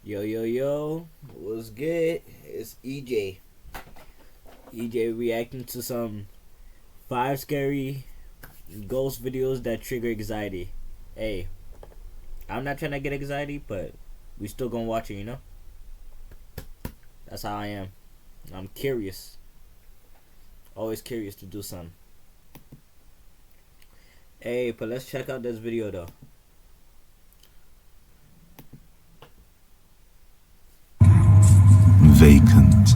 Yo, yo, yo, what's good? It's EJ. EJ reacting to some 5 scary ghost videos that trigger anxiety. Hey, I'm not trying to get anxiety, but we still gonna watch it, you know? That's how I am. I'm curious. Always curious to do something. Hey, but let's check out this video though. Vacant.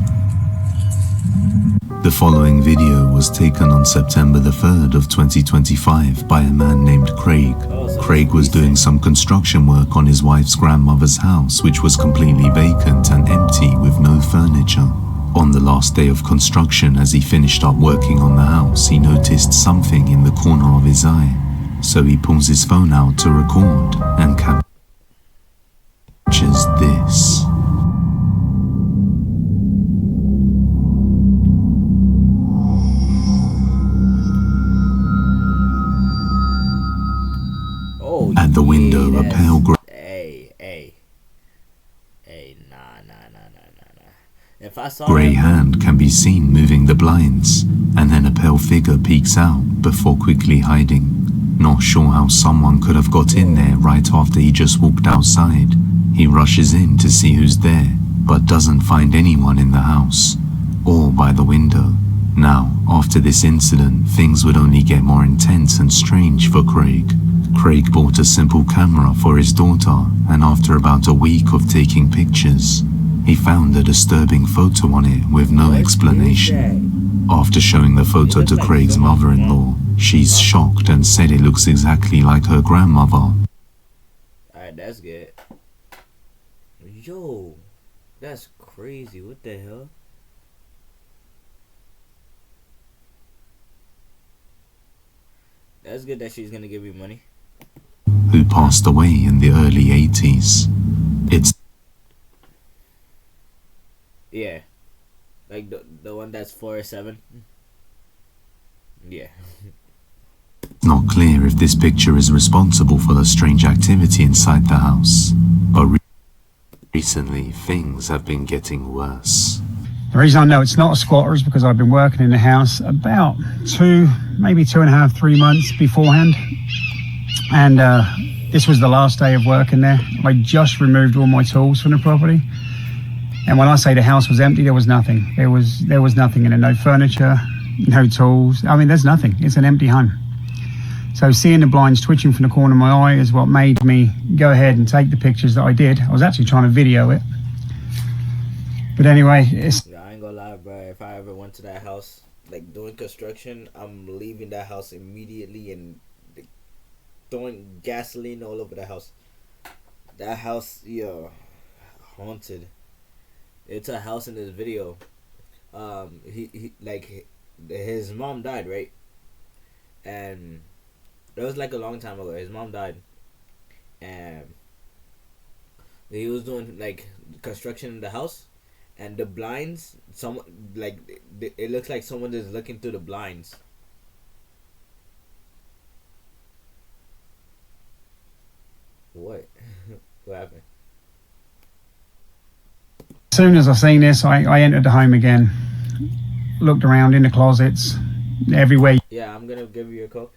The following video was taken on September the 3rd of 2025 by a man named Craig. Craig was doing some construction work on his wife's grandmother's house, which was completely vacant and empty with no furniture. On the last day of construction, as he finished up working on the house, he noticed something in the corner of his eye. So he pulls his phone out to record and captures this. At the window, a pale grey. If I saw grey hand can be seen moving the blinds, and then a pale figure peeks out before quickly hiding. Not sure how someone could have got in there right after he just walked outside. He rushes in to see who's there, but doesn't find anyone in the house or by the window. Now, after this incident, things would only get more intense and strange for Craig. Craig bought a simple camera for his daughter, and after about a week of taking pictures, he found a disturbing photo on it with no explanation. After showing the photo to Craig's mother-in-law, she's shocked and said it looks exactly like her grandmother. Alright, that's good. Yo, that's crazy. What the hell? That's good that she's gonna give you money. Who passed away in the early 80s. Yeah, like the one that's 4-7. Yeah. Not clear if this picture is responsible for the strange activity inside the house, but recently things have been getting worse. The reason I know it's not a squatter is because I've been working in the house about maybe 2.5, 3 months beforehand, and this was the last day of work in there. I just removed all my tools from the property. And when I say the house was empty, there was nothing. There was nothing in it. No furniture, no tools. I mean, there's nothing. It's an empty home. So seeing the blinds twitching from the corner of my eye is what made me go ahead and take the pictures that I did. I was actually trying to video it. But anyway, it's... I ain't gonna lie, bro. If I ever went to that house, like doing construction, I'm leaving that house immediately and throwing gasoline all over the house. That house, yo, haunted. It's a house in this video. His mom died, right? And it was like a long time ago. His mom died, and he was doing like construction in the house, and the blinds. It looks like someone is looking through the blinds. What? What happened? As soon as I seen this, I entered the home again, looked around in the closets, everywhere. Yeah, I'm gonna give you a Coke.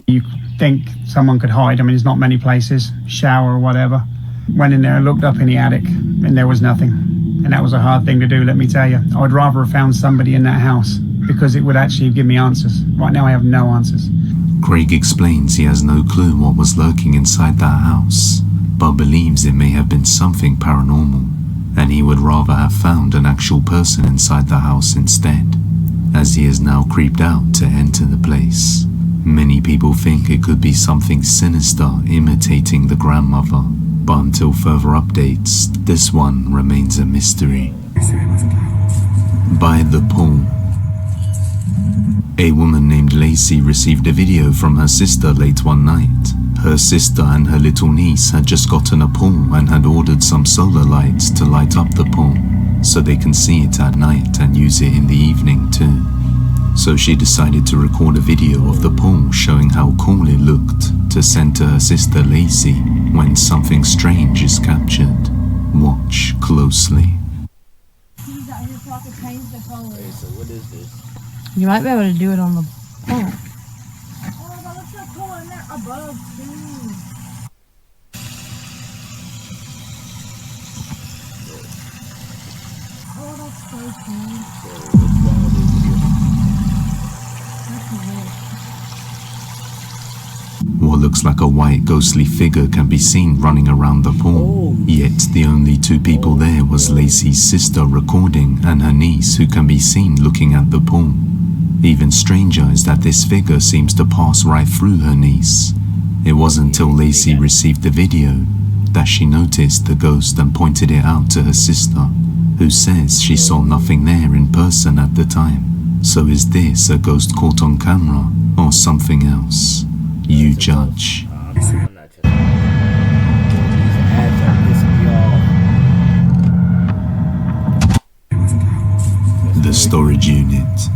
You think someone could hide. I mean, there's not many places, shower or whatever. Went in there and looked up in the attic, and there was nothing. And that was a hard thing to do, let me tell you. I would rather have found somebody in that house, because it would actually give me answers. Right now I have no answers. Craig explains he has no clue what was lurking inside that house, but believes it may have been something paranormal, and he would rather have found an actual person inside the house instead, as he is now creeped out to enter the place. Many people think it could be something sinister imitating the grandmother, but until further updates, this one remains a mystery. By the pool. A woman named Lacey received a video from her sister late one night. Her sister and her little niece had just gotten a pool and had ordered some solar lights to light up the pool, so they can see it at night and use it in the evening too. So she decided to record a video of the pole showing how cool it looked to send to her sister Lacey when something strange is captured. Watch closely. He's out here so I can change the color. Wait, so what is this? You might be able to do it on the phone. Oh, but look so cool in there above too. Oh, that's so cool. So what's wrong with this video? What looks like a white ghostly figure can be seen running around the pool. Yet the only two people there was Lacey's sister recording and her niece, who can be seen looking at the pool. Even stranger is that this figure seems to pass right through her niece. It wasn't until Lacey received the video that she noticed the ghost and pointed it out to her sister, who says she saw nothing there in person at the time. So is this a ghost caught on camera or something else? You judge. I'm not judging. These ads are pissing me off. The storage unit.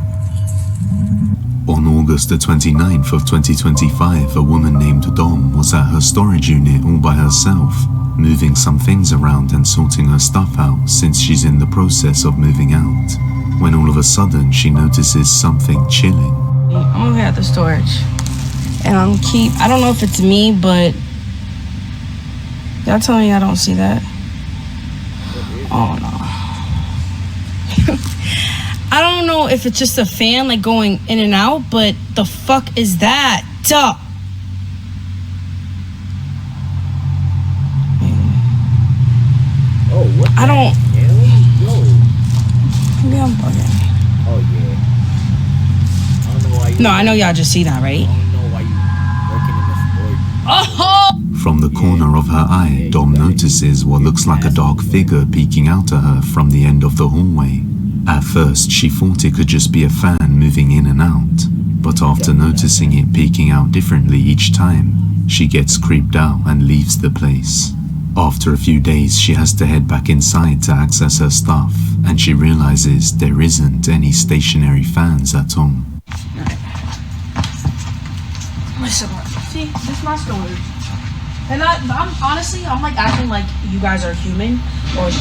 On August the 29th of 2025, a woman named Dom was at her storage unit all by herself, moving some things around and sorting her stuff out since she's in the process of moving out, when all of a sudden she notices something chilling. I'm over here at the storage. And I don't know if it's me, but y'all tell me I don't see that. Oh no. I don't know if it's just a fan like going in and out, but the fuck is that? Duh. Oh, what? I don't. Yo. Maybe I'm bugging. Oh yeah. I don't know why you. No, I know y'all just see that, right? I don't know why you working in the storage. Oh! From the corner of her eye, Dom notices what looks like a dark figure peeking out at her from the end of the hallway. At first, she thought it could just be a fan moving in and out, but after noticing it peeking out differently each time, she gets creeped out and leaves the place. After a few days, she has to head back inside to access her stuff, and she realizes there isn't any stationary fans at home. Listen, see, this is my storage. And I'm honestly, I'm like acting like you guys are human or.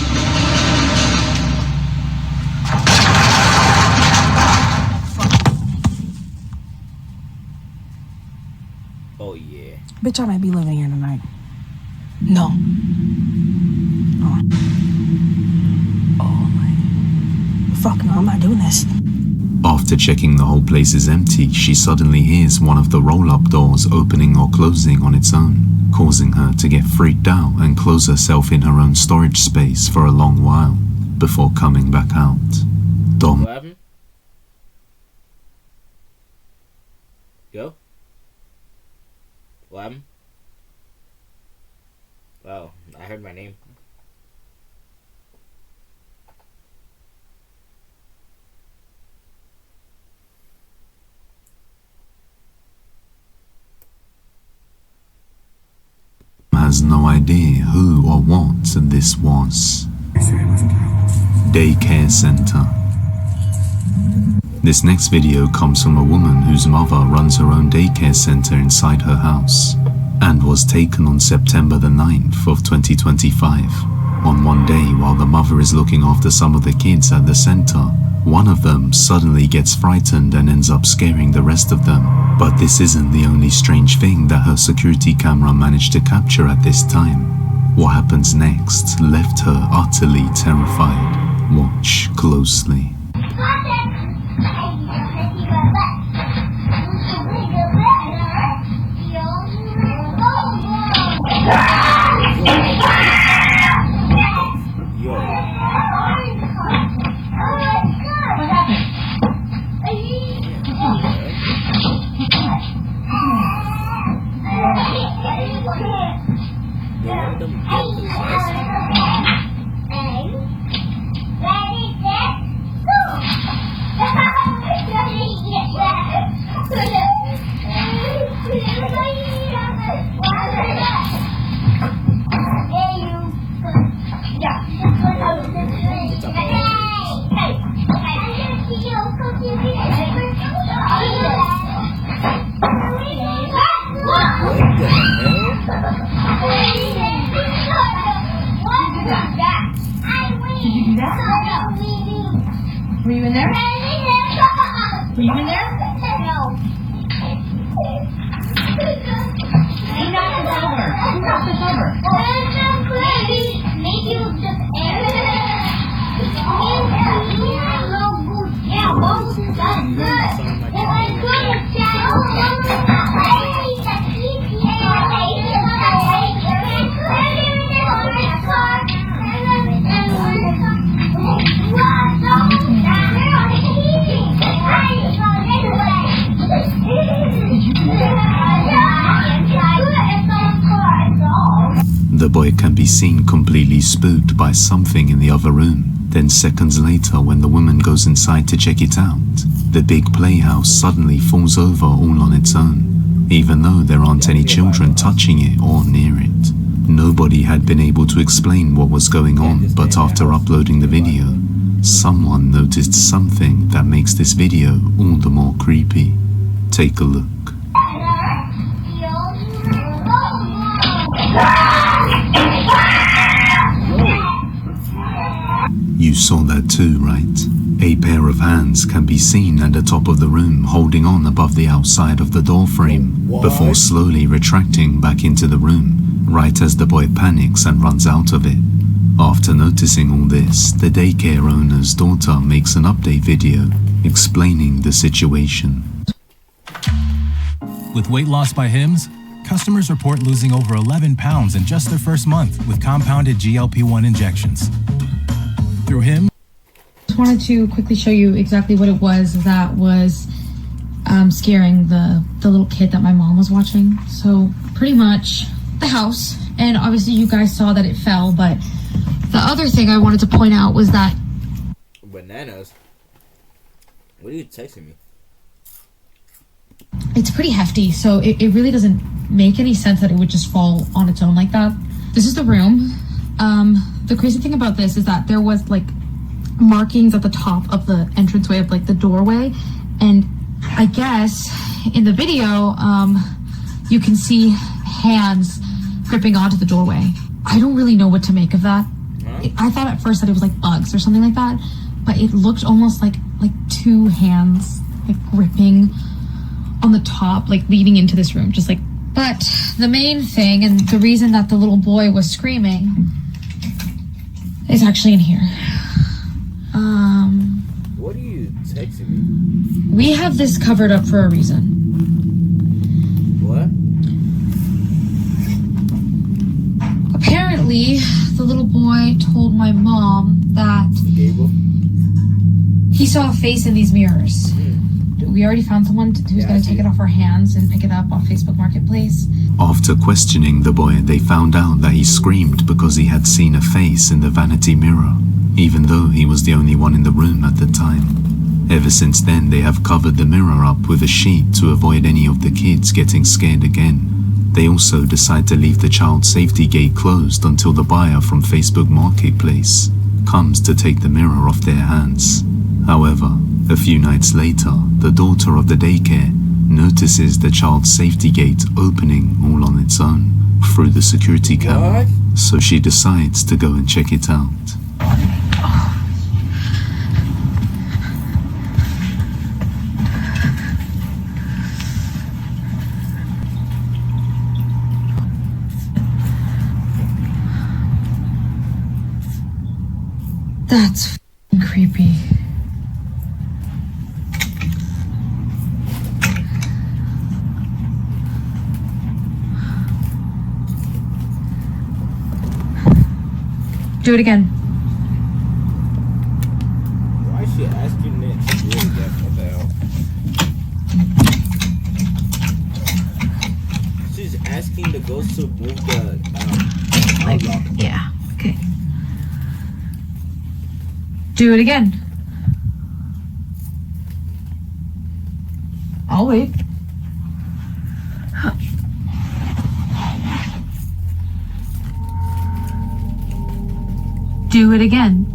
Oh yeah. Bitch, I might be living here tonight. No. Oh. Oh my. Fuck no, I'm not doing this. After checking the whole place is empty, she suddenly hears one of the roll-up doors opening or closing on its own, causing her to get freaked out and close herself in her own storage space for a long while before coming back out. Dom. What happened? Yo? What happened? Wow, I heard my name. Has no idea who or what this was. Daycare center. This next video comes from a woman whose mother runs her own daycare center inside her house and was taken on September the 9th of 2025. On one day, while the mother is looking after some of the kids at the center, one of them suddenly gets frightened and ends up scaring the rest of them. But this isn't the only strange thing that her security camera managed to capture at this time. What happens next left her utterly terrified. Watch closely. the boy can be seen completely spooked by something in the other room. Then seconds later, when the woman goes inside to check it out, the big playhouse suddenly falls over all on its own, even though there aren't any children touching it or near it. Nobody had been able to explain what was going on, but after uploading the video, someone noticed something that makes this video all the more creepy. Take a look. You saw that too, right? A pair of hands can be seen at the top of the room holding on above the outside of the door frame before slowly retracting back into the room right as the boy panics and runs out of it. After noticing all this, the daycare owner's daughter makes an update video explaining the situation. With weight loss by Hims, customers report losing over 11 pounds in just their first month with compounded GLP-1 injections. Through Hims, Just wanted to quickly show you exactly what it was that was scaring the little kid that my mom was watching. So pretty much the house, and obviously you guys saw that it fell, but the other thing I wanted to point out was that Bananas. What are you texting me? it's pretty hefty, so it really doesn't make any sense that it would just fall on its own like that. This is the room. The crazy thing about this is that there was like markings at the top of the entranceway of like the doorway, and I guess in the video you can see hands gripping onto the doorway. I don't really know what to make of that. I thought at first that it was like bugs or something like that, but it looked almost like two hands like gripping on the top, like leading into this room, just like. But the main thing, and the reason that the little boy was screaming, is actually in here. What are you texting me? We have this covered up for a reason. What? Apparently, the little boy told my mom that Gable? he saw a face in these mirrors. We already found someone who's going to take it off our hands and pick it up off Facebook Marketplace. After questioning the boy, they found out that he screamed because he had seen a face in the vanity mirror, even though he was the only one in the room at the time. Ever since then, they have covered the mirror up with a sheet to avoid any of the kids getting scared again. They also decide to leave the child safety gate closed until the buyer from Facebook Marketplace comes to take the mirror off their hands. However, a few nights later, the daughter of the daycare notices the child safety gate opening all on its own through the security camera. So she decides to go and check it out. That's f***ing creepy. Do it again. Why is she asking Nick to do it again? What the hell? She's asking the ghost to move the outlook. Yeah, okay. Do it again. I'll wait. Do it again.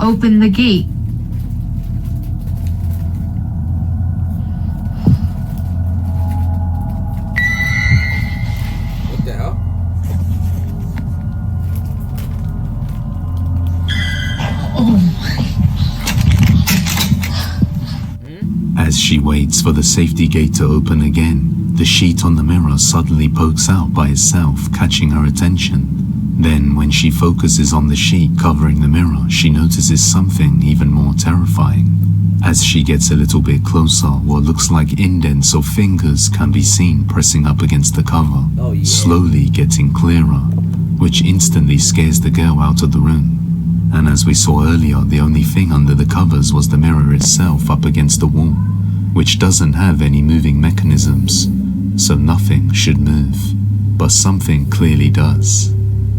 Open the gate. What the hell? As she waits for the safety gate to open again, the sheet on the mirror suddenly pokes out by itself, catching her attention. Then, when she focuses on the sheet covering the mirror, she notices something even more terrifying. As she gets a little bit closer, what looks like indents of fingers can be seen pressing up against the cover, slowly getting clearer, which instantly scares the girl out of the room. And as we saw earlier, the only thing under the covers was the mirror itself up against the wall, which doesn't have any moving mechanisms. so nothing should move. But something clearly does.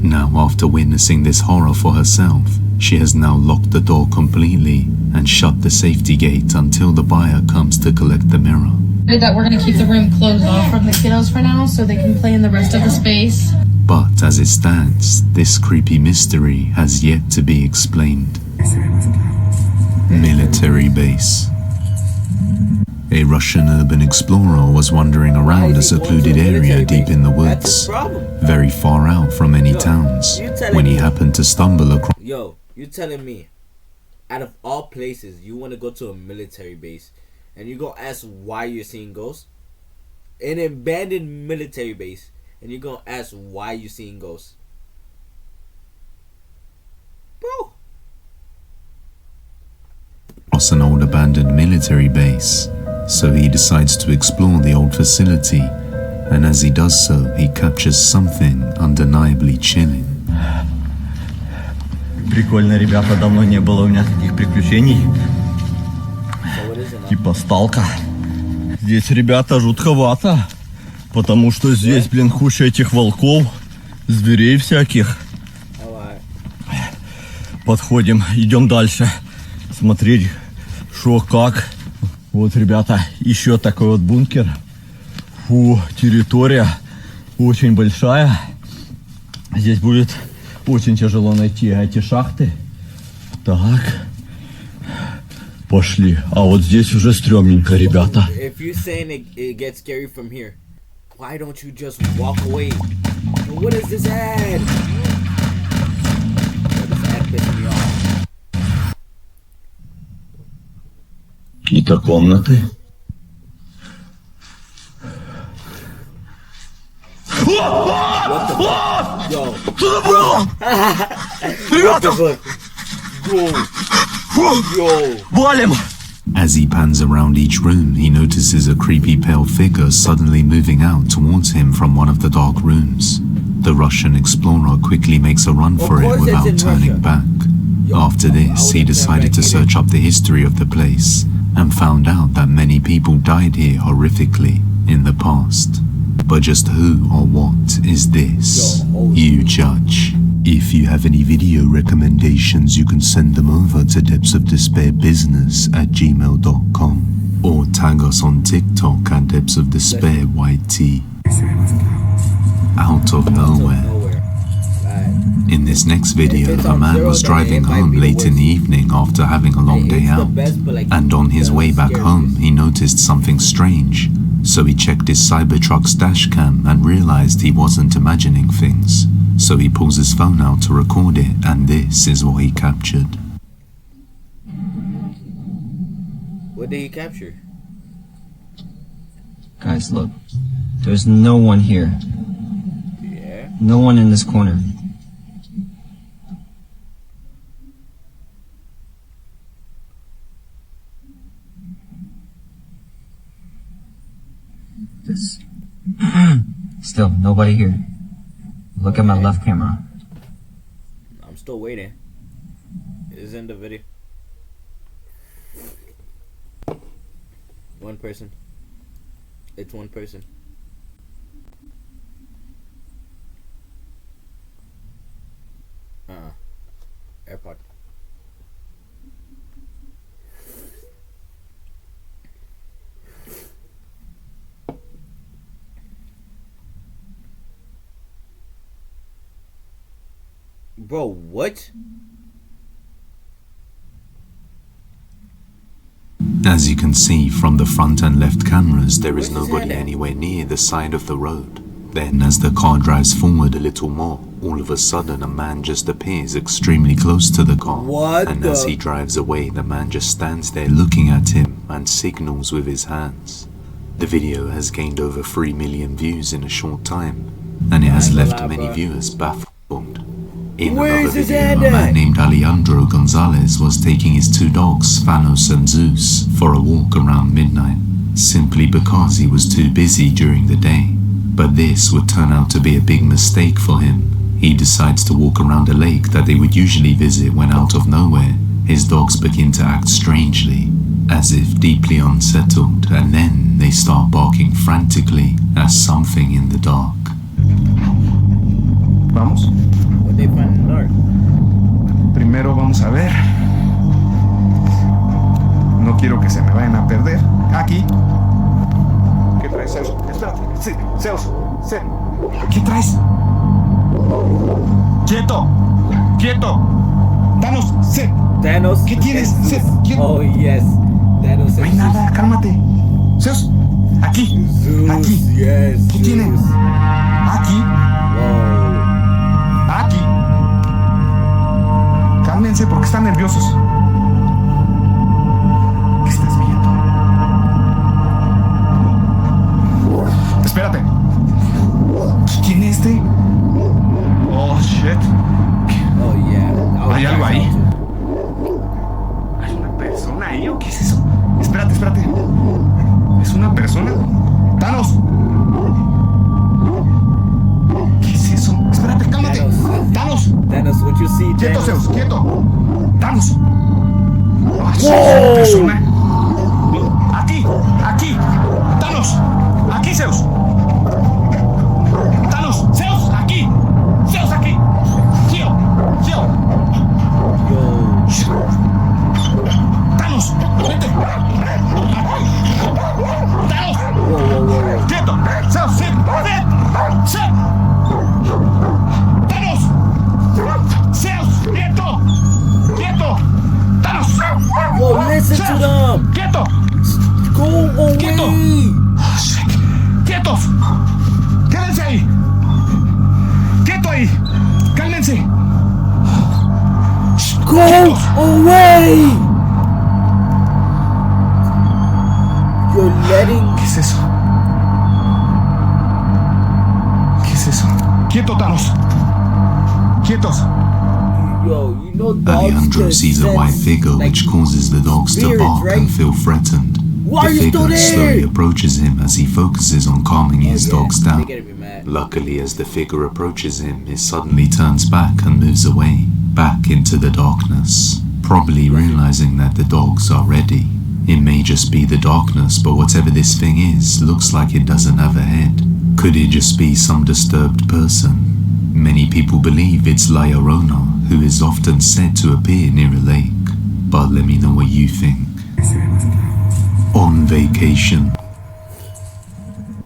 Now, after witnessing this horror for herself, she has now locked the door completely and shut the safety gate until the buyer comes to collect the mirror. That we're gonna keep the room closed off from the kiddos for now so they can play in the rest of the space. But as it stands, this creepy mystery has yet to be explained. Military base. A Russian urban explorer was wandering around a secluded area deep in the woods, very far out from any towns, when he happened to stumble across... Yo, you telling me, out of all places, you want to go to a military base, and you go ask why you're seeing ghosts? An abandoned military base, and you're gonna ask why you're seeing ghosts? Bro. Across an old abandoned military base, so he decides to explore the old facility, and as he does so, he captures something undeniably chilling. Прикольно, ребята, давно не было у меня таких приключений. Типа сталка. Здесь, ребята, жутковато, потому что здесь, блин, куча этих волков, зверей всяких. Подходим, идем дальше, смотреть, что, как. Вот, ребята, еще такой вот бункер. Фу, территория очень большая. Здесь будет очень тяжело найти эти шахты. Так. Пошли. А вот здесь уже стрёмненько, ребята. If you're saying it gets scary from here, why don't you just walk away? What is this ad? This ad pissing me off. Какие-то комнаты. What the fuck? Yo. Что было? Ребята! Yo. Валим! As he pans around each room, he notices a creepy pale figure suddenly moving out towards him from one of the dark rooms. The Russian explorer quickly makes a run for it without turning back. After this, he decided to search up the history of the place and found out that many people died here horrifically in the past. But just who or what is this? You judge. If you have any video recommendations, you can send them over to depthsofdespairbusiness@gmail.com or tag us on TikTok at depthsofdespairyt. Out of nowhere. In this next video, a man was driving home late in the evening after having a long day out, and on his way back home, he noticed something strange. So he checked his Cybertruck's dash cam and realized he wasn't imagining things. So he pulls his phone out to record it, and this is what he captured. What did he capture? Guys, look. There's no one here. Yeah. No one in this corner. This. Still, nobody here. Look at my left camera. I'm still waiting. It's in the video. One person. It's one person. AirPod. Bro, what? As you can see from the front and left cameras, there is nobody anywhere near the side of the road. Then as the car drives forward a little more, all of a sudden a man just appears extremely close to the car. And as he drives away, the man just stands there looking at him and signals with his hands. The video has gained over 3 million views in a short time, and it has left many viewers baffled. In another video, a man named Alejandro Gonzalez was taking his 2 dogs, Thanos and Zeus, for a walk around midnight, simply because he was too busy during the day. But this would turn out to be a big mistake for him. He decides to walk around a lake that they would usually visit when out of nowhere, his dogs begin to act strangely, as if deeply unsettled, and then they start barking frantically at something in the dark. Vamos. What they find in the dark? Primero vamos a ver. No quiero que se me vayan a perder. Aquí. ¿Qué traes, Zeus? Espérate. Sí, Zeus. Sí. ¿Qué traes? ¡Quieto! ¡Quieto! ¡Danos! ¡Sí! Thanos. ¿Qué tienes? and Zeus. ¿Qué? Oh, yes. Thanos. No hay and nada, cálmate. Zeus, aquí. Zeus. Aquí. Yes. ¿Qué tienen? Zeus. Aquí. Wow. Aquí. Cálmense porque están nerviosos. ¿Qué estás viendo? Espérate. ¿Quién es este? Oh, shit. Oh, yeah. ¿Hay algo ahí? ¿Hay una persona ahí o qué es eso? Espérate, espérate. ¿Es una persona? ¡Thanos! ¿Qué es eso? Espérate, cálmate. ¡Thanos! Thanos, what you see, ¡Quieto, Thanos? Zeus! ¡Quieto! ¡Thanos! Ah, ¿es una persona? ¡Aquí! ¡Aquí! ¡Thanos! ¡Aquí, Zeus! ¡Thanos! ¡Zeus! ¡Aquí! ¡Zeus, aquí! ¡Gio! ¡Gio! Yo. ¡Thanos! ¡Vete! ¡Thanos! Whoa. ¡Quieto! ¡Zeus! ¡Sí! ¡Sí! ¡Sí! ¡Thanos! ¡Zeus! ¡Quieto! ¡Quieto! ¡Thanos! Yo, listen to them. ¡Quieto! Go away. ¡Quieto! Oh, shit. ¡Quietos! ¡Quédense ahí! ¡Quieto ahí! ¡Cálmense! Go ¡Quietos! away. You're letting. ¿Qué es eso? ¿Qué es eso? ¡Quieto, Thanos! ¡Quietos! Yo, you know dogs Alejandro can sees a white sense, figure like, which causes the dogs to spirits, bark right? and feel threatened. Why are The you still figure slowly there? approaches him as he focuses on calming his Oh, yeah. dogs They down. gotta be mad. Luckily, as the figure approaches him, it suddenly turns back and moves away, back into the darkness, probably realizing that the dogs are ready. It may just be the darkness, but whatever this thing is, looks like it doesn't have a head. Could it just be some disturbed person? Many people believe it's La Llorona, who is often said to appear near a lake. But let me know what you think. On vacation.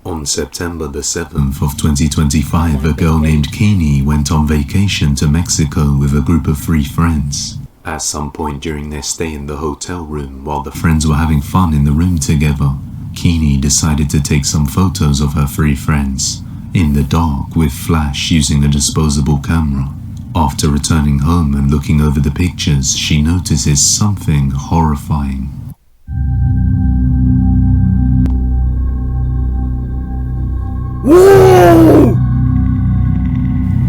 On September the 7th of 2025, a girl named Kini went on vacation to Mexico with a group of 3 friends. At some point during their stay in the hotel room, while the friends were having fun in the room together, Kini decided to take some photos of her 3 friends, in the dark with flash using a disposable camera. After returning home and looking over the pictures, she notices something horrifying. Whoa!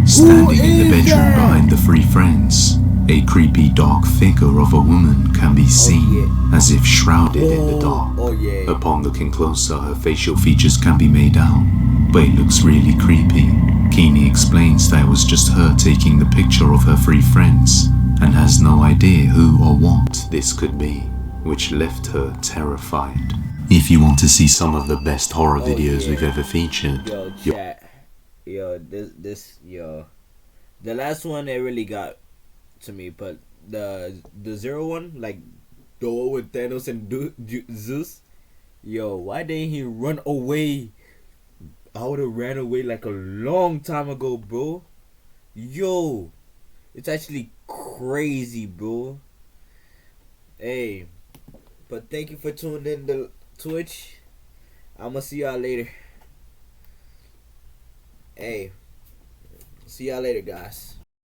Standing in the is bedroom that? behind the 3 friends, a creepy dark figure of a woman can be seen, yeah. as if shrouded in the dark. Oh, yeah. Upon looking closer, her facial features can be made out, but it looks really creepy. Kini explains that it was just her taking the picture of her 3 friends, and has no idea who or what this could be, which left her terrified. If you want to see some of the best horror videos yeah. we've ever featured, Yo, chat. Yo, yo. The last one, it really got to me, but the 0 one, like, the one with Thanos and Zeus, yo, why didn't he run away? I would have ran away like a long time ago, bro. Yo, it's actually crazy, bro. Hey, but thank you for tuning in to Twitch. I'ma see y'all later. Hey, see y'all later, guys.